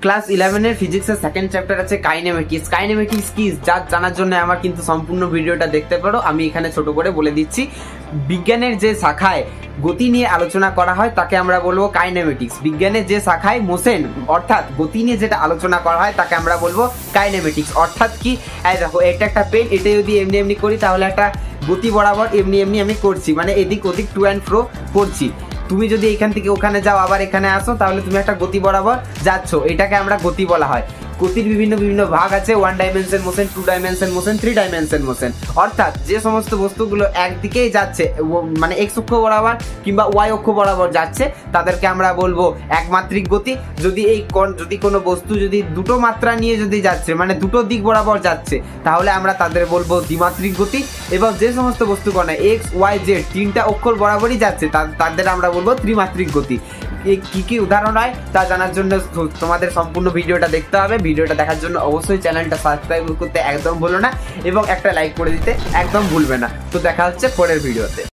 Class 11 এর ফিজিক্সের second chapter আছে কাইনেমেটিক্স। কাইনেমেটিক্স কি যা জানার জন্য আমার কিন্তু সম্পূর্ণ ভিডিওটা দেখতে পারো, আমি এখানে ছোট করে বলে দিচ্ছি। বিজ্ঞানের যে শাখায় গতি নিয়ে আলোচনা করা হয় তাকে আমরা বলবো কাইনেমেটিক্স। বিজ্ঞানের যে শাখায় মোশন অর্থাৎ গতি নিয়ে যেটা আলোচনা করা হয় তাকে আমরা বলবো কাইনেমেটিক্স। অর্থাৎ কি, এই দেখো এটা একটা পেন, এটা যদি এমনি এমনি করি তাহলে একটা গতি বরাবর এমনি এমনি আমি করছি, মানে এদিক ওদিক টু অ্যান্ড ফ্রো করছি। তুমি যদি এখান থেকে ওখানে যাও আবার এখানে আসো তাহলে তুমি একটা গতি বরাবর যাচ্ছ, এটাকে আমরা গতি বলা হয়। গতির বিভিন্ন বিভিন্ন ভাগ আছে, 1 dimension motion, 2 dimension motion, 3 dimension motion. অর্থাৎ যে সমস্ত বস্তুগুলো একদিকেই যাচ্ছে, মানে এক্স অক্ষ বরাবর কিংবা ওয়াই অক্ষ বরাবর যাচ্ছে তাদেরকে আমরা বলবো একমাত্রিক গতি। যদি কোনো বস্তু যদি দুটো মাত্রা নিয়ে যদি যাচ্ছে, মানে দুটো দিক বরাবর যাচ্ছে, তাহলে আমরা তাদের বলবো দ্বিমাত্রিক গতি। এবং যে সমস্ত বস্তুকণা এক্স ওয়াই জেড 3টা অক্ষর বরাবরই যাচ্ছে তাদের আমরা বলবো ত্রিমাত্রিক গতি। কি কি উদাহরণ হয় তা জানার জন্য তোমাদের সম্পূর্ণ ভিডিওটা দেখতে হবে। ভিডিওটা দেখার জন্য অবশ্যই চ্যানেলটা সাবস্ক্রাইব করতে একদম ভুলো না এবং একটা লাইক করে দিতে একদম ভুলবে না। তো দেখা হচ্ছে পরের ভিডিওতে।